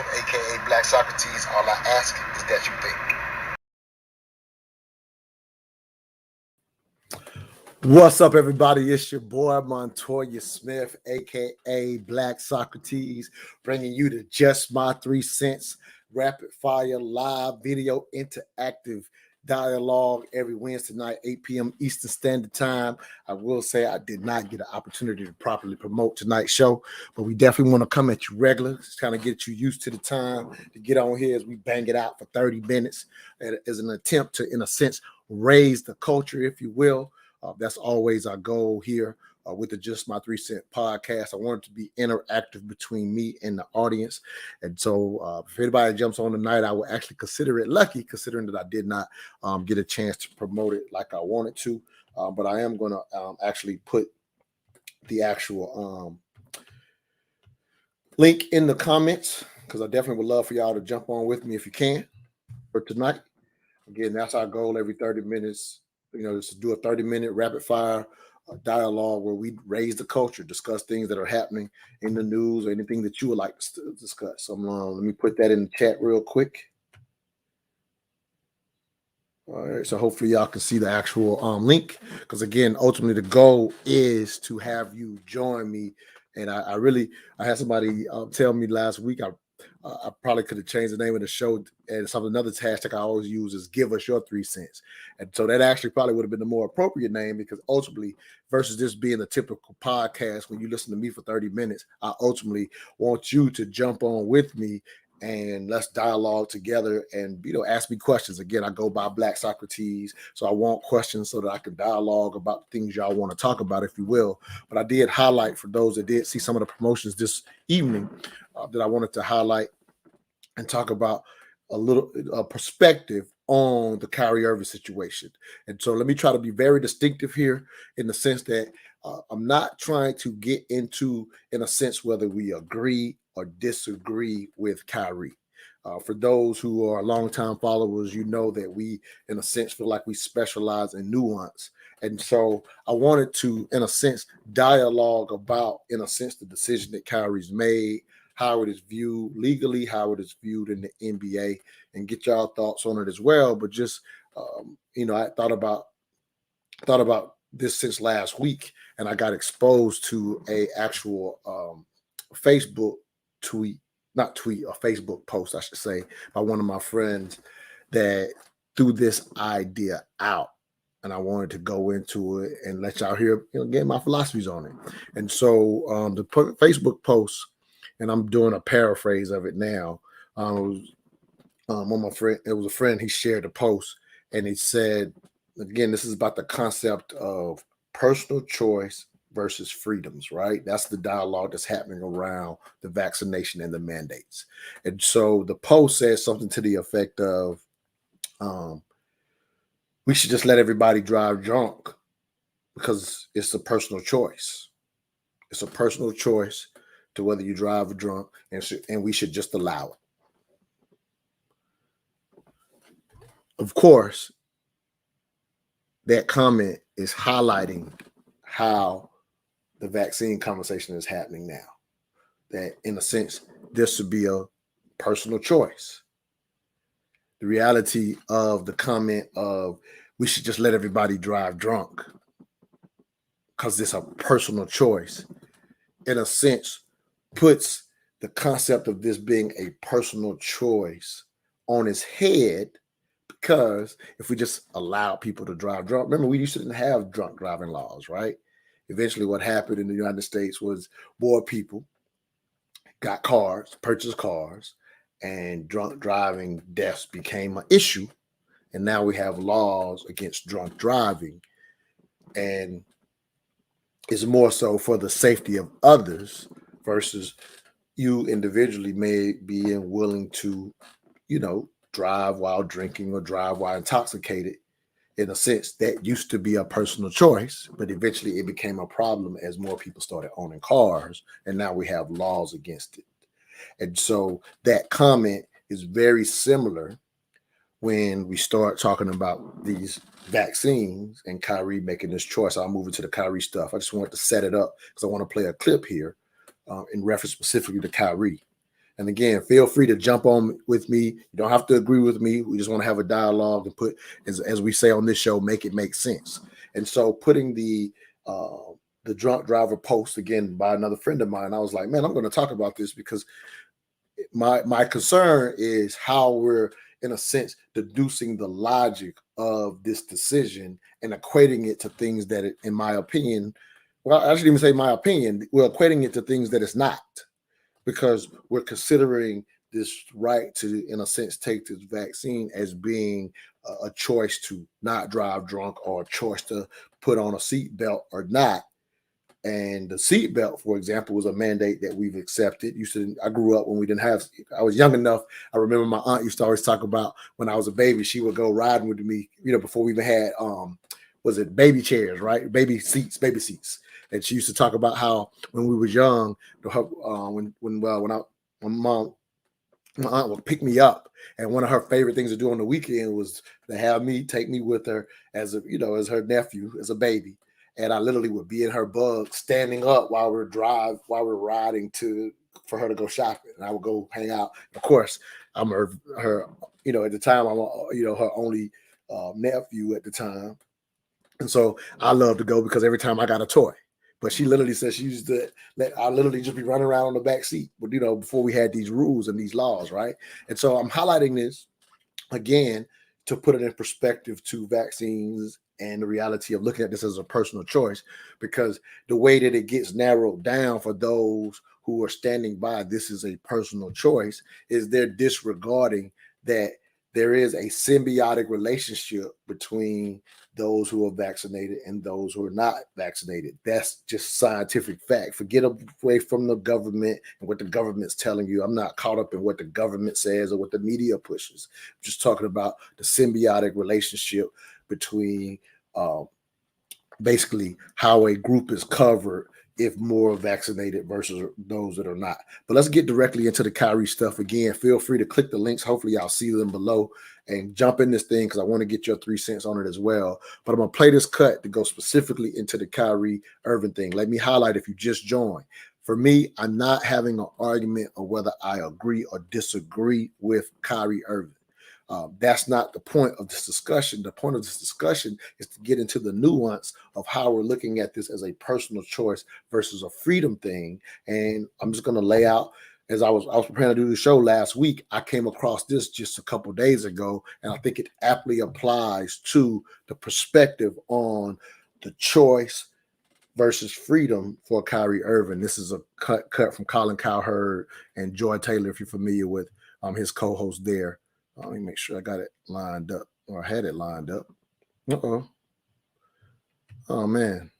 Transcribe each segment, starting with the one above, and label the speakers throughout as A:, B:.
A: Smith, aka Black Socrates. All I ask is that you think.
B: What's up, everybody? It's your boy Montoya Smith, aka Black Socrates, bringing you to Just My 3 Cents rapid fire live video interactive dialogue every Wednesday night, 8 p.m. Eastern Standard Time. I will say I did not get an opportunity to properly promote tonight's show, but we definitely want to come at you regular, just kind of get you used to the time to get on here as we bang it out for 30 minutes as an attempt to, in a sense, raise the culture, if you will. That's always our goal here with the Just My 3 Cent podcast. I want it to be interactive between me and the audience. And so if anybody jumps on tonight, I will actually consider it lucky, considering that I did not get a chance to promote it like I wanted to. But I am going to actually put the actual link in the comments, because I definitely would love for y'all to jump on with me if you can for tonight. Again, that's our goal every 30 minutes. Just to do a 30-minute rapid fire dialogue where we raise the culture, discuss things that are happening in the news or anything that you would like to discuss. So let me put that in the chat real quick. All right, so hopefully y'all can see the actual link, because again, ultimately the goal is to have you join me. And I had somebody tell me last week, I probably could have changed the name of the show, and another hashtag I always use is "Give Us Your 3 Cents," and so that actually probably would have been the more appropriate name, because ultimately, versus this being a typical podcast when you listen to me for 30 minutes, I ultimately want you to jump on with me and let's dialogue together and ask me questions. Again, I go by Black Socrates, so I want questions so that I can dialogue about things y'all want to talk about, if you will. But I did highlight, for those that did see some of the promotions this evening, that I wanted to highlight and talk about a little perspective on the Kyrie Irving situation. And so let me try to be very distinctive here, in the sense that I'm not trying to get into, in a sense, whether we agree or disagree with Kyrie. For those who are longtime followers, you know that we, in a sense, feel like we specialize in nuance. And so I wanted to, in a sense, dialogue about, in a sense, the decision that Kyrie's made, how it is viewed legally, how it is viewed in the NBA, and get y'all thoughts on it as well. But just, I thought about this since last week, and I got exposed to a actual Facebook Facebook post, I should say, by one of my friends that threw this idea out. And I wanted to go into it and let y'all hear, get my philosophies on it. And so the Facebook post, and I'm doing a paraphrase of it now. One of my friend, it was a friend, he shared a post, and he said, again, this is about the concept of personal choice versus freedoms, right? That's the dialogue that's happening around the vaccination and the mandates. And so the post says something to the effect of, we should just let everybody drive drunk because it's a personal choice. It's a personal choice to whether you drive or drunk, and we should just allow it. Of course, that comment is highlighting how the vaccine conversation is happening now. That, in a sense, this should be a personal choice. The reality of the comment of we should just let everybody drive drunk because it's a personal choice, in a sense, puts the concept of this being a personal choice on its head. Because if we just allow people to drive drunk, remember, we used to have drunk driving laws, right? Eventually what happened in the United States was more people got cars, purchased cars, and drunk driving deaths became an issue. And now we have laws against drunk driving. And it's more so for the safety of others versus you individually may be willing to, drive while drinking or drive while intoxicated. In a sense, that used to be a personal choice, but eventually it became a problem as more people started owning cars, and now we have laws against it. And so that comment is very similar when we start talking about these vaccines and Kyrie making this choice. I'll move into the Kyrie stuff. I just wanted to set it up because I want to play a clip here in reference specifically to Kyrie. And again, feel free to jump on with me. You don't have to agree with me. We just want to have a dialogue and put, as we say on this show, make it make sense. And so putting the drunk driver post again by another friend of mine, I was like, man, I'm going to talk about this because my concern is how we're, in a sense, deducing the logic of this decision and equating it to things that, in my opinion, well, I shouldn't even say my opinion, we're equating it to things that it's not, because we're considering this right to, in a sense, take this vaccine as being a choice to not drive drunk or a choice to put on a seatbelt or not. And the seatbelt, for example, was a mandate that we've accepted. I grew up when we didn't have, I was young enough. I remember my aunt used to always talk about when I was a baby, she would go riding with me, before we even had, was it baby chairs, right? Baby seats. And she used to talk about how when we was young, my aunt would pick me up, and one of her favorite things to do on the weekend was to have me take me with her as her nephew, as a baby. And I literally would be in her bug, standing up while we're riding for her to go shopping, and I would go hang out. Of course, I'm her at the time I'm her only nephew at the time, and so I love to go because every time I got a toy. But she literally said she used to I literally just be running around on the back seat, but before we had these rules and these laws, right? And so I'm highlighting this again to put it in perspective to vaccines and the reality of looking at this as a personal choice, because the way that it gets narrowed down for those who are standing by this is a personal choice is they're disregarding that there is a symbiotic relationship between those who are vaccinated and those who are not vaccinated. That's just scientific fact. Forget away from the government and what the government's telling you. I'm not caught up in what the government says or what the media pushes. I'm just talking about the symbiotic relationship between basically how a group is covered if more vaccinated versus those that are not. But let's get directly into the Kyrie stuff. Again, feel free to click the links. Hopefully y'all see them below and jump in this thing because I want to get your 3 cents on it as well. But I'm going to play this cut to go specifically into the Kyrie Irving thing. Let me highlight if you just joined. For me, I'm not having an argument of whether I agree or disagree with Kyrie Irving. That's not the point of this discussion. The point of this discussion is to get into the nuance of how we're looking at this as a personal choice versus a freedom thing. And I'm just going to lay out, as I was preparing to do the show last week, I came across this just a couple of days ago, and I think it aptly applies to the perspective on the choice versus freedom for Kyrie Irving. This is a cut from Colin Cowherd and Joy Taylor, if you're familiar with his co-host there. Let me make sure I got it lined up, or I had it lined up. Oh, man.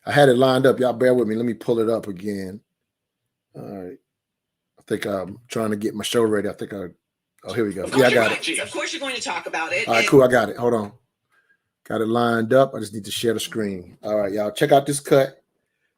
B: I had it lined up. Y'all bear with me. Let me pull it up again. All right. I think I'm trying to get my show ready. Oh, here we go. Yeah, I got it.
C: Of course you're going to talk about it.
B: All right, cool. I got it. Hold on. Got it lined up. I just need to share the screen. All right, y'all. Check out this cut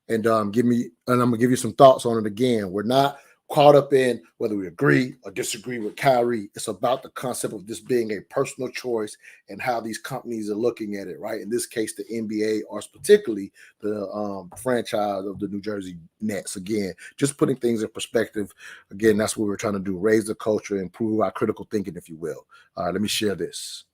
B: and I'm going to give you some thoughts on it again. We're not caught up in whether we agree or disagree with Kyrie. It's about the concept of this being a personal choice and how these companies are looking at it, right? In this case, the NBA, or particularly the franchise of the New Jersey Nets. Again, just putting things in perspective. Again, that's what we're trying to do, raise the culture, improve our critical thinking, if you will. All right, let me share this.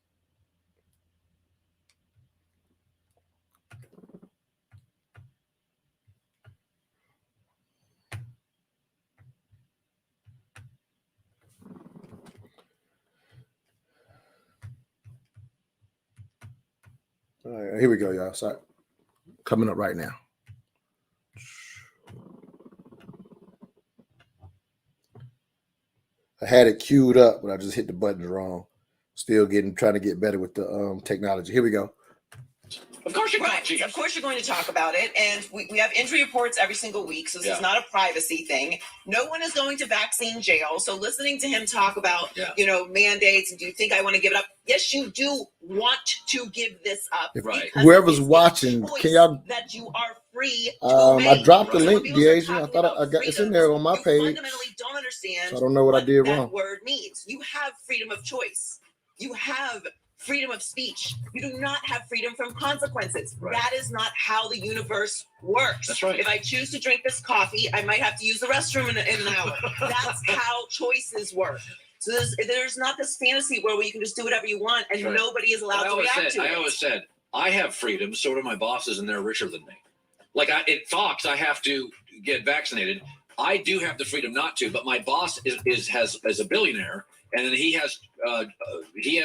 B: All right, here we go, y'all. Sorry. Coming up right now. I had it queued up, but I just hit the button wrong. Still trying to get better with the technology. Here we go.
C: Of course you're going to talk about it, and we have injury reports every single week, so this is not a privacy thing. No one is going to vaccine jail, so listening to him talk about mandates, and do you think I want to give it up? Yes, you do want to give this up.
B: Right. Whoever's watching, can y'all?
C: That you are free to make.
B: I dropped the link, Deja. I thought I got it's in there on my page.
C: You fundamentally don't understand.
B: So I don't know what I did wrong.
C: That word means. You have freedom of choice. You have freedom of speech. You do not have freedom from consequences.
D: Right.
C: That is not how the universe works.
D: That's right.
C: If I choose to drink this coffee, I might have to use the restroom in an hour. That's how choices work. So there's not this fantasy where you can just do whatever you want and nobody is allowed to react to it.
D: I always said, I have freedom, so do my bosses, and they're richer than me. Like at Fox, I have to get vaccinated. I do have the freedom not to, but my boss is a billionaire, and then he has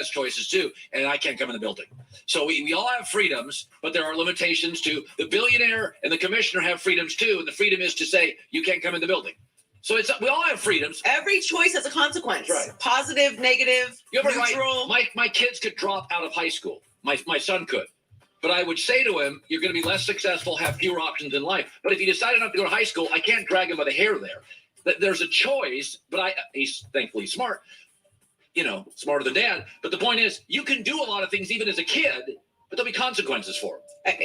D: choices too, and I can't come in the building. So we all have freedoms, but there are limitations too. The billionaire and the commissioner have freedoms too, and the freedom is to say you can't come in the building. So we all have freedoms.
C: Every choice has a consequence.
D: That's right.
C: Positive, negative, neutral.
D: Right. My kids could drop out of high school. My son could. But I would say to him, you're going to be less successful, have fewer options in life. But if he decided not to go to high school, I can't drag him by the hair there. There's a choice, but he's thankfully smart, smarter than dad. But the point is, you can do a lot of things even as a kid, but there'll be consequences for him.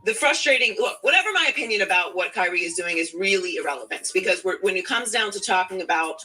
C: The frustrating, look, whatever my opinion about what Kyrie is doing is really irrelevant, because when it comes down to talking about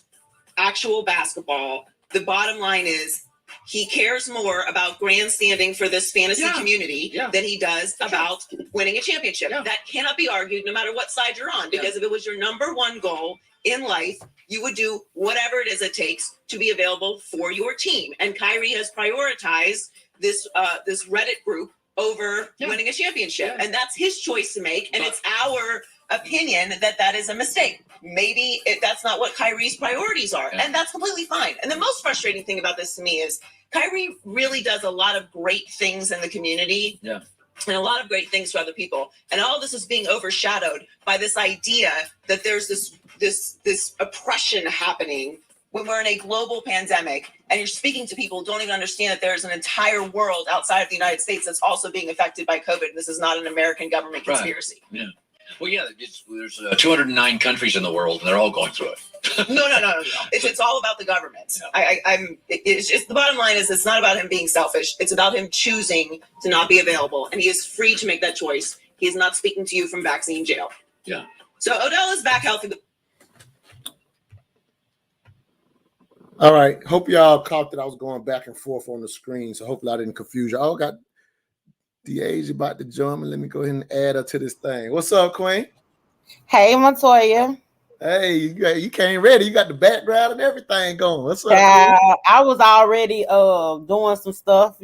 C: actual basketball, the bottom line is, he cares more about grandstanding for this fantasy community than he does about winning a championship. Yeah. That cannot be argued no matter what side you're on, because if it was your number one goal in life, you would do whatever it is it takes to be available for your team. And Kyrie has prioritized this Reddit group over winning a championship. And that's his choice to make. And it's our opinion that is a mistake. Maybe that's not what Kyrie's priorities are. And that's completely fine. And the most frustrating thing about this to me is Kyrie really does a lot of great things in the community. Yeah. And a lot of great things for other people. And all this is being overshadowed by this idea that there's this oppression happening when we're in a global pandemic, and you're speaking to people who don't even understand that there's an entire world outside of the United States that's also being affected by COVID. This is not an American government conspiracy.
D: Right. Yeah. Well, yeah, there's 209 countries in the world, and they're all going through it.
C: No. It's all about the government. Yeah. It's just, the bottom line is, it's not about him being selfish. It's about him choosing to not be available, and he is free to make that choice. He is not speaking to you from vaccine jail.
D: Yeah.
C: So Odell is back healthy.
B: All right. Hope y'all caught that I was going back and forth on the screen, so hopefully I didn't confuse you. Oh, got DA's about to join me. Let me go ahead and add her to this thing. What's up, Queen?
E: Hey, Montoya.
B: Hey, you came ready. You got the background and everything going. What's up?
E: I was already doing some stuff,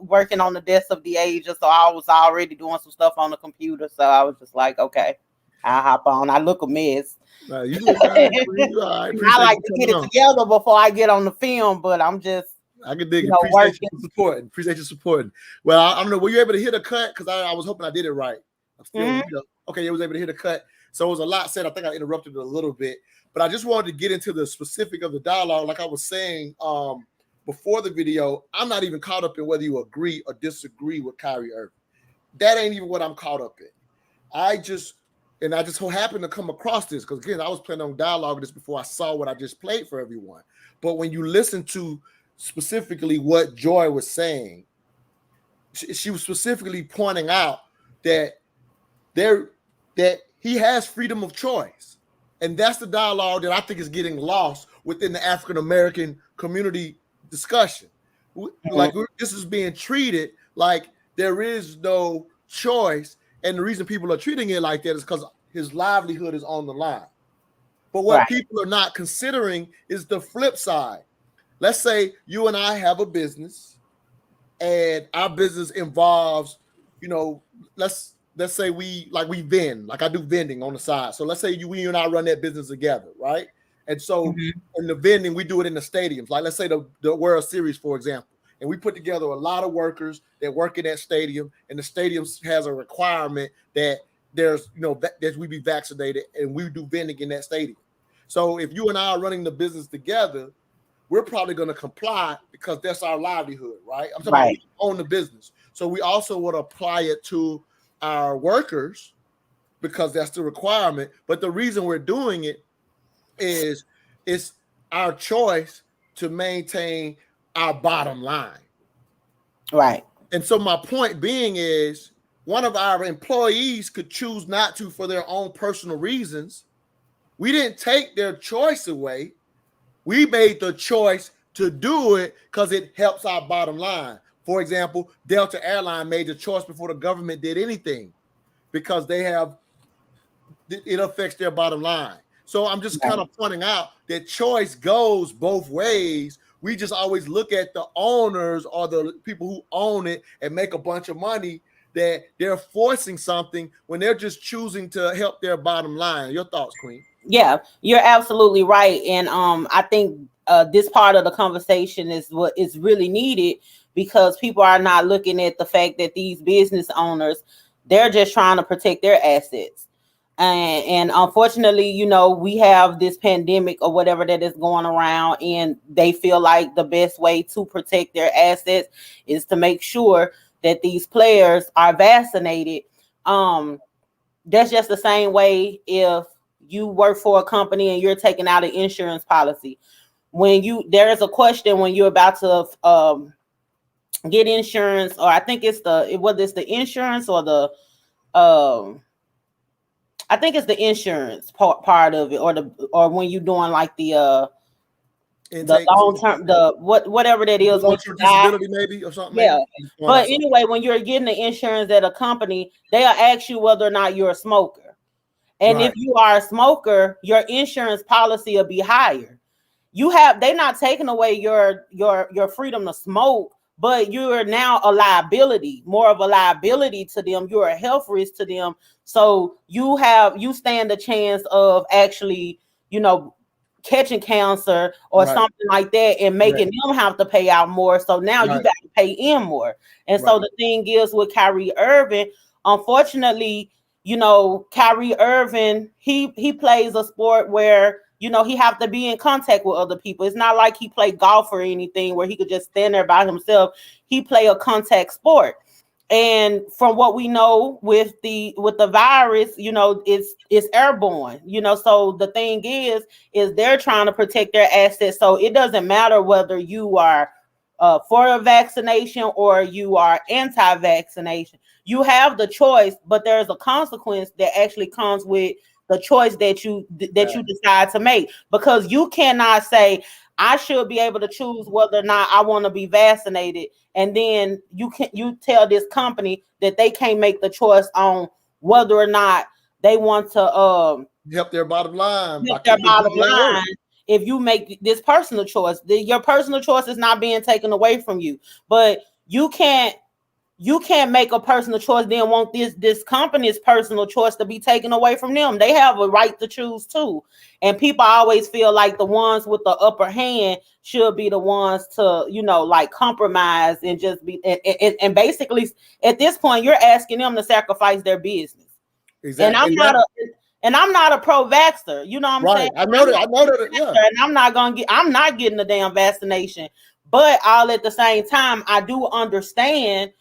E: working on the desk of the Asia. So I was already doing some stuff on the computer. So I was just like, okay, I'll hop on. I look a mess.
B: You look fine. You all right.
E: I like to get it together before I get on the film, but I'm just.
B: I can dig it. Appreciate you supporting. Well, I don't know. Were you able to hit a cut? Because I was hoping I did it right. I'm still, okay, I was able to hit a cut. So it was a lot said. I think I interrupted it a little bit, but I just wanted to get into the specific of the dialogue. Like I was saying before the video, I'm not even caught up in whether you agree or disagree with Kyrie Irving. That ain't even what I'm caught up in. I just so happened to come across this because, again, I was planning on dialogue this before I saw what I just played for everyone. But when you listen to specifically what Joy was saying, she was specifically pointing out that he has freedom of choice. And that's the dialogue that I think is getting lost within the African-American community discussion. Like this is being treated like there is no choice. And the reason people are treating it like that is because his livelihood is on the line. But what people are not considering is the flip side. Let's say you and I have a business and our business involves, let's say we vend, like I do vending on the side. So let's say we and I run that business together, right? And so in the vending, we do it in the stadiums. Like let's say the World Series, for example. And we put together a lot of workers that work in that stadium, and the stadium has a requirement that there's, that we be vaccinated, and we do vending in that stadium. So if you and I are running the business together, we're probably going to comply because that's our livelihood, right? I'm talking about we own the business. So we also would apply it to our workers because that's the requirement. But the reason we're doing it is it's our choice to maintain our bottom line.
E: Right.
B: And so my point being is one of our employees could choose not to for their own personal reasons. We didn't take their choice away. We made the choice to do it because it helps our bottom line. For example, Delta Airline made the choice before the government did anything because it affects their bottom line. So I'm just kind of pointing out that choice goes both ways. We just always look at the owners or the people who own it and make a bunch of money, that they're forcing something when they're just choosing to help their bottom line. Your thoughts, Queen?
E: Yeah, you're absolutely right. And I think this part of the conversation is what is really needed, because people are not looking at the fact that these business owners, they're just trying to protect their assets. And unfortunately, you know, we have this pandemic or whatever that is going around, and they feel like the best way to protect their assets is to make sure that these players are vaccinated. That's just the same way if you work for a company and you're taking out an insurance policy. There is a question when you're about to get insurance, or I think it's whether it's the insurance or the I think it's the insurance part of it, or when you're doing like the long term, whatever that is,
B: long-term disability maybe or something.
E: Yeah, but anyway, when you're getting the insurance at a company, they'll ask you whether or not you're a smoker, and if you are a smoker, your insurance policy will be higher. They're not taking away your freedom to smoke, but you're now more of a liability to them. You're a health risk to them. So you stand a chance of actually, you know, catching cancer or something like that, and making them have to pay out more. So now you got to pay in more. And so the thing is with Kyrie Irving, unfortunately, you know, Kyrie Irving, he plays a sport where, you know, he have to be in contact with other people. It's not like he play golf or anything where he could just stand there by himself. He play a contact sport. And from what we know with the virus, you know, it's airborne, you know. So the thing is they're trying to protect their assets. So it doesn't matter whether you are for a vaccination or you are anti-vaccination. You have the choice, but there's a consequence that actually comes with the choice that you decide to make, because you cannot say, I should be able to choose whether or not I want to be vaccinated, and then you tell this company that they can't make the choice on whether or not they want to
B: help their bottom line.
E: If you make this personal choice, your personal choice is not being taken away from you, but you can't make a personal choice, then want this company's personal choice to be taken away from them. They have a right to choose too. And people always feel like the ones with the upper hand should be the ones to, you know, like compromise and just be and basically at this point you're asking them to sacrifice their business. Exactly. And I'm not a pro-vaxxer, you know what I'm saying?
B: I know that. Yeah.
E: And I'm not getting the damn vaccination. But all at the same time, I do understand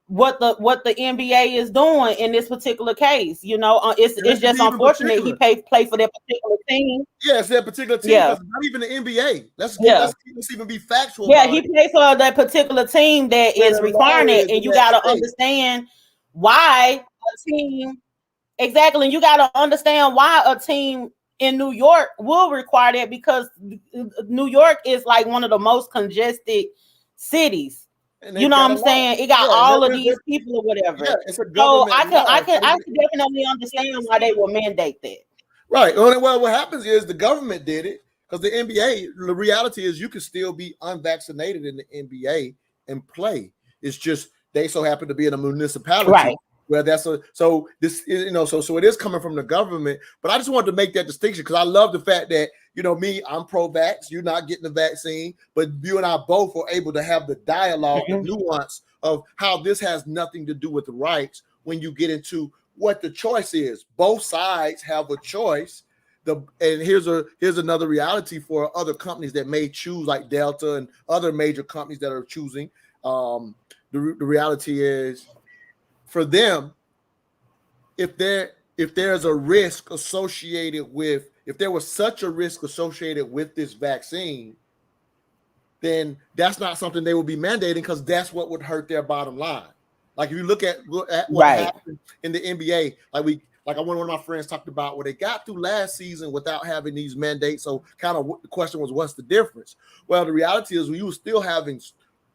E: what the NBA is doing in this particular case. You know, it's just unfortunate he play for that particular team.
B: Yeah, it's that particular team. Yeah. Not even the NBA. Let's even be factual.
E: Yeah, he plays for that particular team that is requiring it, and you got to understand why a team. Exactly, and you got to understand why a team in New York will require that, because New York is like one of the most congested cities. You know what I'm saying? It got all of these people or whatever. Yeah, it's a so I can definitely understand why they will mandate that.
B: Right. Well, what happens is the government did it because the NBA. The reality is you can still be unvaccinated in the NBA and play. It's just they so happen to be in a municipality.
E: Right.
B: Well, so this is, you know, so it is coming from the government, but I just wanted to make that distinction because I love the fact that, you know, I'm pro-vax, you're not getting the vaccine, but you and I both were able to have the dialogue, the nuance of how this has nothing to do with the rights when you get into what the choice is. Both sides have a choice. And here's another reality for other companies that may choose, like Delta and other major companies that are choosing. The reality is, for them, if there's a risk associated with, if there was such a risk associated with this vaccine, then that's not something they would be mandating, because that's what would hurt their bottom line. Like if you look at what happened in the NBA, like like one of my friends talked about, where they got through last season without having these mandates. So kind of the question was, what's the difference? Well, the reality is you were still having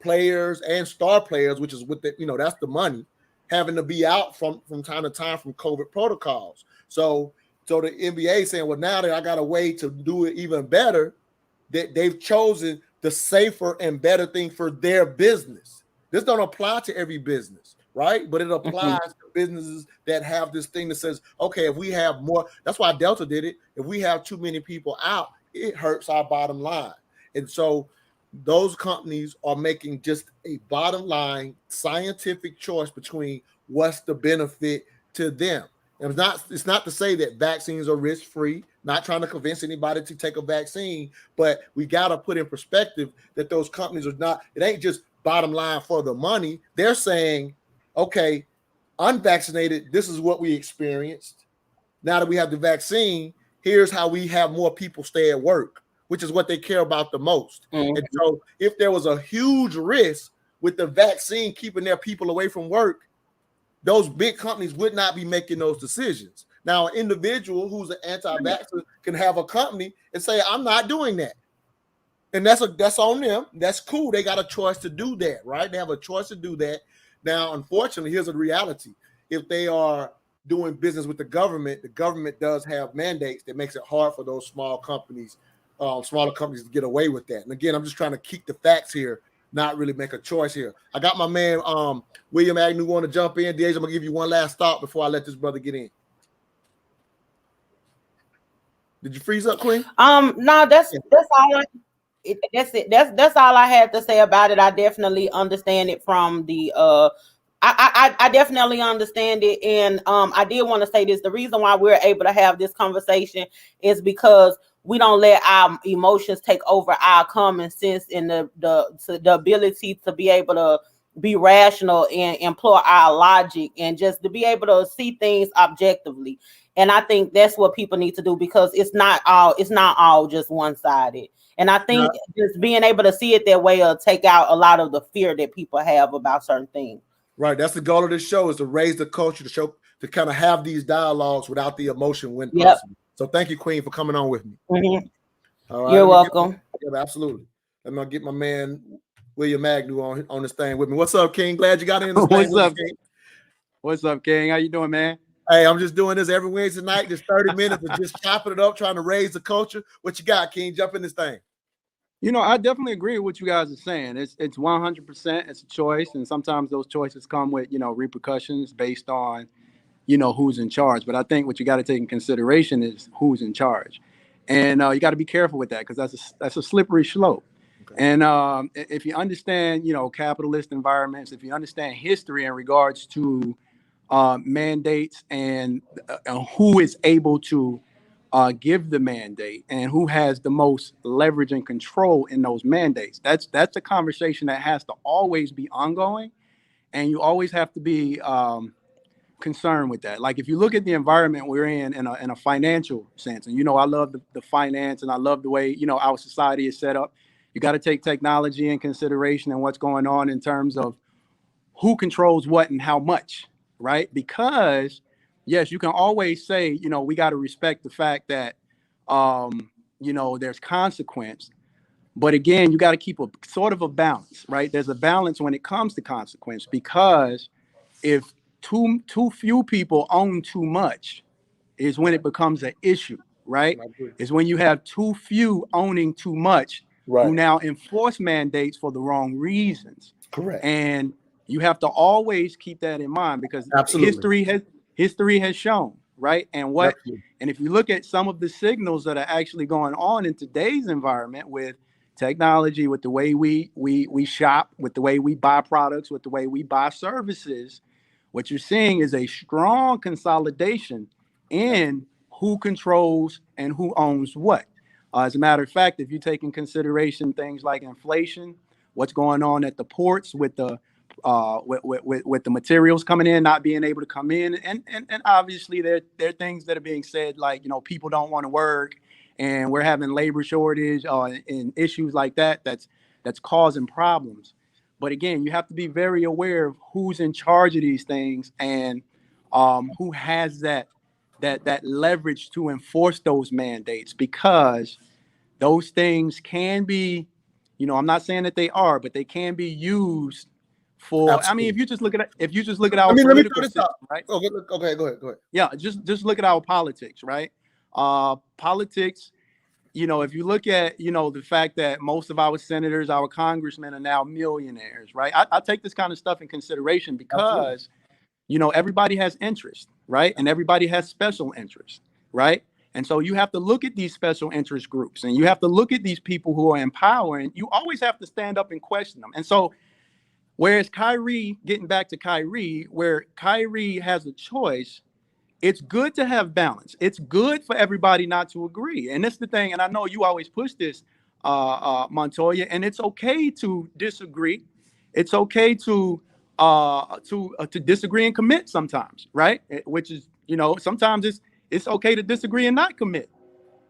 B: players and star players, which is what that's the money, having to be out from time to time from COVID protocols. So the NBA saying, well, now that I got a way to do it even better, that they've chosen the safer and better thing for their business. This don't apply to every business, right? But it applies to businesses that have this thing that says, okay, if we have more, that's why Delta did it. If we have too many people out, it hurts our bottom line. And so those companies are making just a bottom line scientific choice between what's the benefit to them. And it's not to say that vaccines are risk-free, not trying to convince anybody to take a vaccine, but we got to put in perspective that those companies are not, it ain't just bottom line for the money. They're saying, okay, unvaccinated, this is what we experienced. Now that we have the vaccine, here's how we have more people stay at work, which is what they care about the most. Mm-hmm. And so if there was a huge risk with the vaccine keeping their people away from work, those big companies would not be making those decisions. Now, an individual who's an anti-vaxxer can have a company and say, I'm not doing that. And that's on them. That's cool. They got a choice to do that, right? They have a choice to do that. Now, unfortunately, here's a reality. If they are doing business with the government does have mandates that makes it hard for those smaller companies to get away with that. And again, I'm just trying to keep the facts here, not really make a choice here. I got my man William Agnew want to jump in. DH, I'm gonna give you one last thought before I let this brother get in. Did you freeze up, Queen?
E: No, that's all. That's it. That's all I had to say about it. I definitely understand it from the I definitely understand it, and I did want to say this. The reason why we're able to have this conversation is because we don't let our emotions take over our common sense and the ability to be able to be rational and employ our logic and just to be able to see things objectively. And I think that's what people need to do, because it's not all just one-sided. And I think just being able to see it that way will take out a lot of the fear that people have about certain things.
B: Right. That's the goal of this show, is to raise the culture, to kind of have these dialogues without the emotion when possible. So thank you, Queen, for coming on with me.
E: Mm-hmm. All right, you're welcome.
B: Absolutely. I'm going to get my man William Agnew on this thing with me. What's up, King? Glad you got in this thing.
F: What's up, King? How you doing, man?
B: Hey, I'm just doing this every Wednesday night, just 30 minutes of just chopping it up, trying to raise the culture. What you got, King? Jump in this thing.
F: I definitely agree with what you guys are saying. It's 100%. It's a choice, and sometimes those choices come with repercussions based on who's in charge. But I think what you got to take in consideration is who's in charge, and you got to be careful with that, because that's a slippery slope. Okay. And if you understand capitalist environments, if you understand history in regards to mandates and who is able to give the mandate and who has the most leverage and control in those mandates. That's a conversation that has to always be ongoing, and you always have to be concerned with that. Like, if you look at the environment we're in a financial sense, and I love the finance, and I love the way our society is set up. You got to take technology in consideration and what's going on in terms of who controls what and how much, right? Because yes, you can always say, we got to respect the fact that, there's consequence. But again, you got to keep a sort of a balance, right? There's a balance when it comes to consequence, because if too few people own too much is when it becomes an issue, right? Is when you have too few owning too much, who now enforce mandates for the wrong reasons.
B: Correct.
F: And you have to always keep that in mind, because history has shown, right? And if you look at some of the signals that are actually going on in today's environment with technology, with the way we shop, with the way we buy products, with the way we buy services, what you're seeing is a strong consolidation in who controls and who owns what. As a matter of fact, if you take in consideration things like inflation, what's going on at the ports with the materials coming in, not being able to come in, and obviously there are things that are being said, like people don't want to work, and we're having labor shortage and issues like that's causing problems. But again, you have to be very aware of who's in charge of these things and who has that that leverage to enforce those mandates, because those things can be, I'm not saying that they are, but they can be used for.
B: Absolutely.
F: I mean, if you just look at our
B: let me
F: political
B: throw this
F: system,
B: out.
F: right?
B: Okay, go ahead.
F: Yeah, just look at our politics, right? Politics. If you look at, the fact that most of our senators, our congressmen are now millionaires, right? I take this kind of stuff in consideration because, everybody has interest, right? And everybody has special interest, right? And so you have to look at these special interest groups, and you have to look at these people who are in power, and you always have to stand up and question them. And so, whereas Kyrie, getting back to Kyrie, where Kyrie has a choice, it's good to have balance. It's good for everybody not to agree. And that's the thing. And I know you always push this, Montoya, and it's okay to disagree. It's okay to disagree and commit sometimes, right? Which is, sometimes it's okay to disagree and not commit.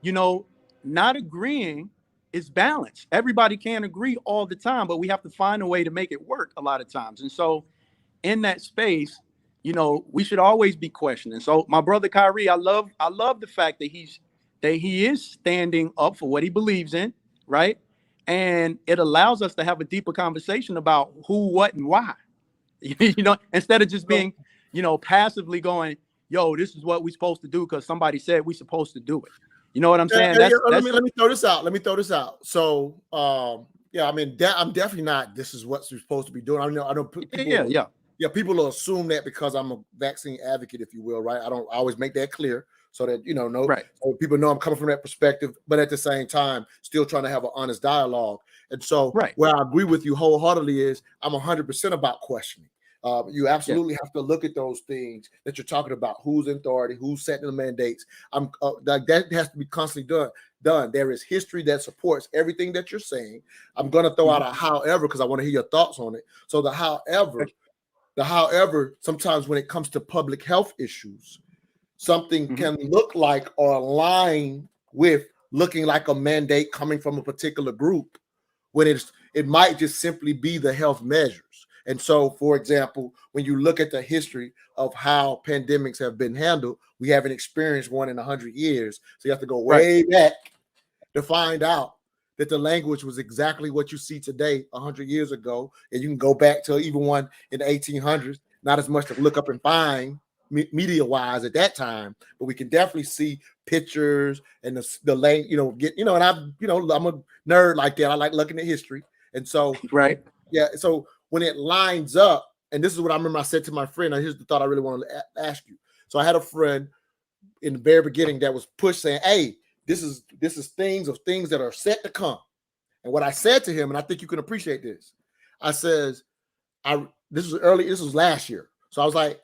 F: Not agreeing is balance. Everybody can't agree all the time, but we have to find a way to make it work a lot of times. And so in that space, we should always be questioning. So my brother Kyrie, I love the fact that he is standing up for what he believes in, right? And it allows us to have a deeper conversation about who, what, and why. Instead of just being, passively going, yo, this is what we're supposed to do because somebody said we're supposed to do it. You know what I'm saying?
B: Let me throw this out. So, I mean, I'm definitely not. This is what you're supposed to be doing. I know. People, people will assume that because I'm a vaccine advocate, if you will, right? I always make that clear so that so people know I'm coming from that perspective, but at the same time, still trying to have an honest dialogue. And so, where I agree with you wholeheartedly is I'm 100% about questioning. You absolutely have to look at those things that you're talking about. Who's in authority? Who's setting the mandates? That has to be constantly done. There is history that supports everything that you're saying. I'm going to throw out a however because I want to hear your thoughts on it. So the however, sometimes when it comes to public health issues, something can look like or align with looking like a mandate coming from a particular group when it might just simply be the health measures. And so, for example, when you look at the history of how pandemics have been handled, we haven't experienced one in 100 years. So you have to go way back to find out that the language was exactly what you see today 100 years ago. And you can go back to even one in the 1800s, not as much to look up and find media-wise at that time, but we can definitely see pictures and the language, and I'm a nerd like that. I like looking at history. And so, so when it lines up, and this is what I remember I said to my friend, here's the thought I really wanted to ask you. So I had a friend in the very beginning that was pushed saying, hey, this is things that are set to come. And what I said to him, and I think you can appreciate this, I says, this was last year. So I was like,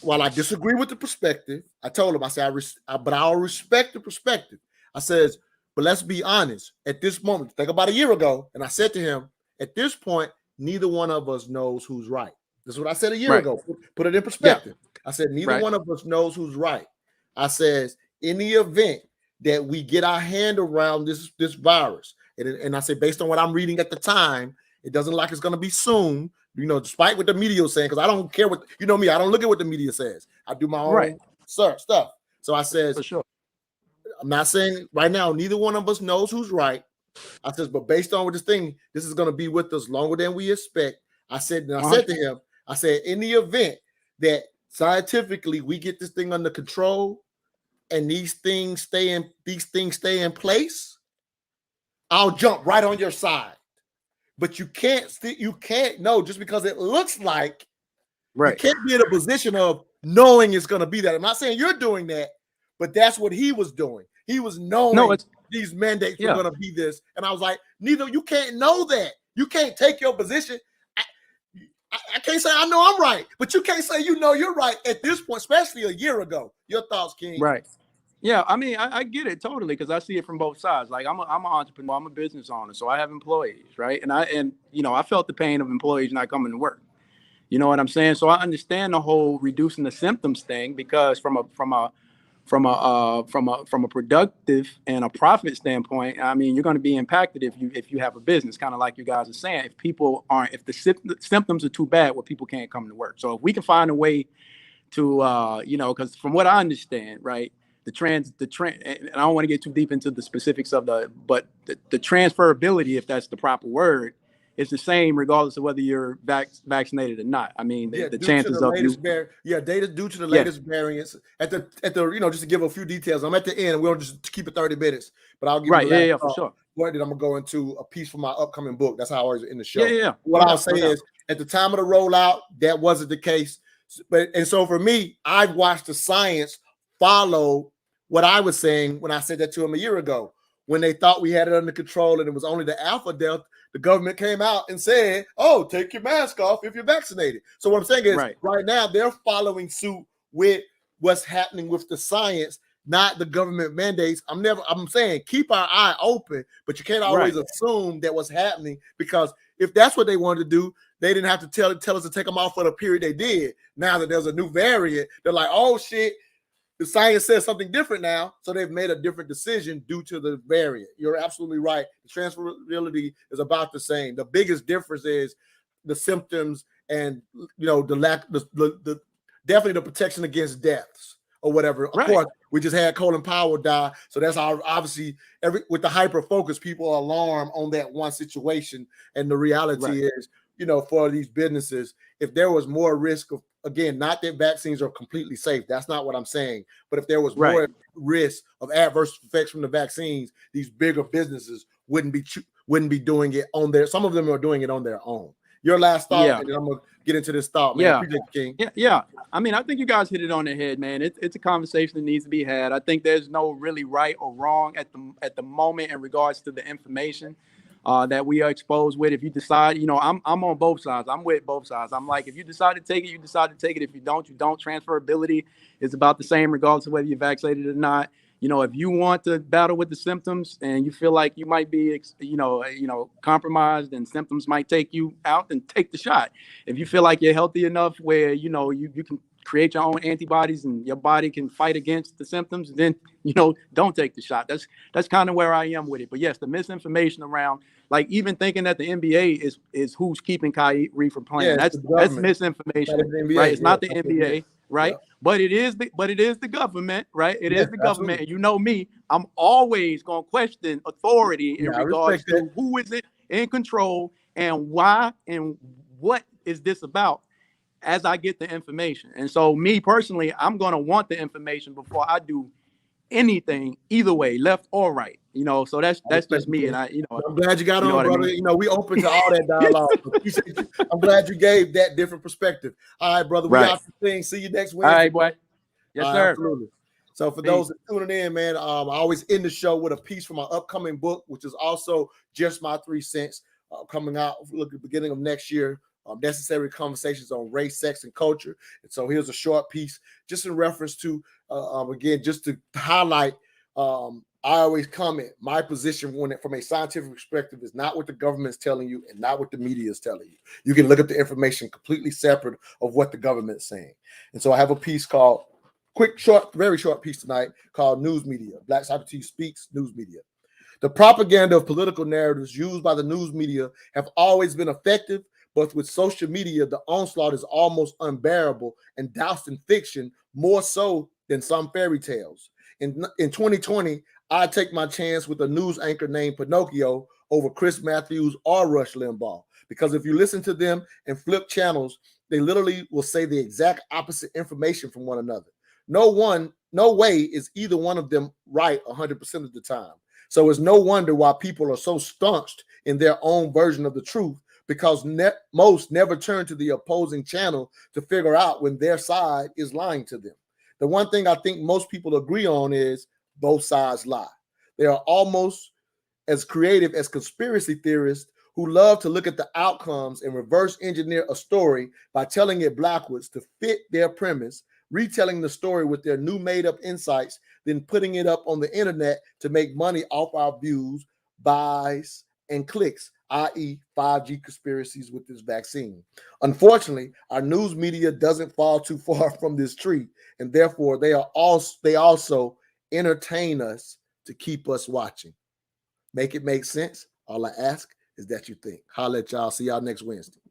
B: while I disagree with the perspective, I told him, I said, but I'll respect the perspective. I says, but let's be honest, at this moment, think about a year ago, and I said to him, at this point, neither one of us knows who's right. This is what I said a year ago. Put it in perspective. I said, neither one of us knows who's right. I says, in the event that we get our hand around this virus, and I said, based on what I'm reading at the time, it doesn't look like it's going to be soon, despite what the media is saying, because I don't care what, me, I don't look at what the media says. I do my own stuff. So I says, for sure. I'm not saying right now, neither one of us knows who's right. I says, but based on this thing, this is going to be with us longer than we expect. I said to him, I said, in the event that scientifically we get this thing under control and these things stay in place, I'll jump right on your side. But you can't know just because it looks like you can't be in a position of knowing it's going to be that. I'm not saying you're doing that, but that's what he was doing. He was knowing these mandates were going to be this. And I was like, neither, you can't know that. You can't take your position. I can't say I know I'm right, but you can't say you're right at this point, especially a year ago. Your thoughts, King?
F: Right. Yeah, I mean, I get it totally because I see it from both sides. Like I'm an entrepreneur, I'm a business owner, so I have employees, right? And I felt the pain of employees not coming to work. You know what I'm saying? So I understand the whole reducing the symptoms thing because from a productive and a profit standpoint, I mean, you're going to be impacted if you have a business, kind of like you guys are saying. If the symptoms are too bad, well, people can't come to work. So if we can find a way to because from what I understand, right, and I don't want to get too deep into the specifics of the transferability, if that's the proper word, is the same regardless of whether you're vaccinated or not. I mean, the chances of you,
B: data due to the latest variants at the just to give a few details. I'm at the end. We don't just keep it 30 minutes, but I'll give you the last
F: for sure.
B: What did I'm gonna go into a piece from my upcoming book. That's how I always in the show.
F: Yeah.
B: What I'll say is at the time of the rollout, that wasn't the case. And so for me, I've watched the science follow what I was saying when I said that to him a year ago. When they thought we had it under control and it was only the alpha delta, the government came out and said, "Oh, take your mask off if you're vaccinated." So what I'm saying is, right now they're following suit with what's happening with the science, not the government mandates. I'm saying keep our eye open, but you can't always assume that what's happening, because if that's what they wanted to do, they didn't have to tell us to take them off for the period they did. Now that there's a new variant, they're like, "Oh shit, the science says something different now," so they've made a different decision due to the variant. You're absolutely right. The transferability is about the same. The biggest difference is the symptoms and the lack, the definitely the protection against deaths or whatever. Of course, we just had Colin Powell die, so that's obviously with the hyper focus, people are alarmed on that one situation, and the reality is, for these businesses, if there was more risk of, again, not that vaccines are completely safe, that's not what I'm saying, but if there was more risk of adverse effects from the vaccines, these bigger businesses wouldn't be doing it on their. Some of them are doing it on their own. Your last thought, and then I'm gonna get into this thought, man. Appreciate you, King.
F: Yeah. I mean, I think you guys hit it on the head, man. It's a conversation that needs to be had. I think there's no really right or wrong at the moment in regards to the information that we are exposed with. If you decide, I'm on both sides. I'm with both sides. I'm like, if you decide to take it, you decide to take it. If you don't, you don't. Transferability is about the same regardless of whether you're vaccinated or not. If you want to battle with the symptoms and you feel like you might be, compromised and symptoms might take you out, then take the shot. If you feel like you're healthy enough where, you can create your own antibodies and your body can fight against the symptoms, then, don't take the shot. That's kind of where I am with it. But yes, the misinformation around, like even thinking that the NBA is who's keeping Kyrie from playing. That's misinformation, right? It's not the NBA. Right. Yeah. But it is the government, right? It is the government. Absolutely. And you know me, I'm always going to question authority in regards to who is it in control and why and what is this about as I get the information. And so me personally, I'm going to want the information before I do anything, either way, left or right. So that's just me. And
B: I'm glad you got on, brother. I mean? We open to all that dialogue. I'm glad you gave that different perspective. All right, brother. We out the thing. See you next Wednesday.
F: All right, boy. Yes, sir.
B: Absolutely. So for those that tuning in, man, I always end the show with a piece from my upcoming book, which is also just my 3 cents, coming out at the beginning of next year. Necessary Conversations on Race, Sex, and Culture. And so here's a short piece just in reference to, again, just to highlight, I always comment, my position from a scientific perspective is not what the government's telling you and not what the media is telling you. You can look at the information completely separate of what the government's saying. And so I have a piece called, very short piece tonight called News Media. Black Socrates Speaks, News Media. The propaganda of political narratives used by the news media have always been effective, but with social media, the onslaught is almost unbearable and doused in fiction more so than some fairy tales. In 2020, I take my chance with a news anchor named Pinocchio over Chris Matthews or Rush Limbaugh, because if you listen to them and flip channels, they literally will say the exact opposite information from one another. No way is either one of them right 100% of the time. So it's no wonder why people are so staunched in their own version of the truth, because most never turn to the opposing channel to figure out when their side is lying to them. The one thing I think most people agree on is both sides lie. They are almost as creative as conspiracy theorists who love to look at the outcomes and reverse engineer a story by telling it backwards to fit their premise, retelling the story with their new made-up insights, then putting it up on the internet to make money off our views, buys, and clicks, i.e. 5G conspiracies with this vaccine. Unfortunately, our news media doesn't fall too far from this tree, and therefore they also entertain us to keep us watching. Make it make sense. All I ask is that you think. Holla at y'all. See y'all next Wednesday.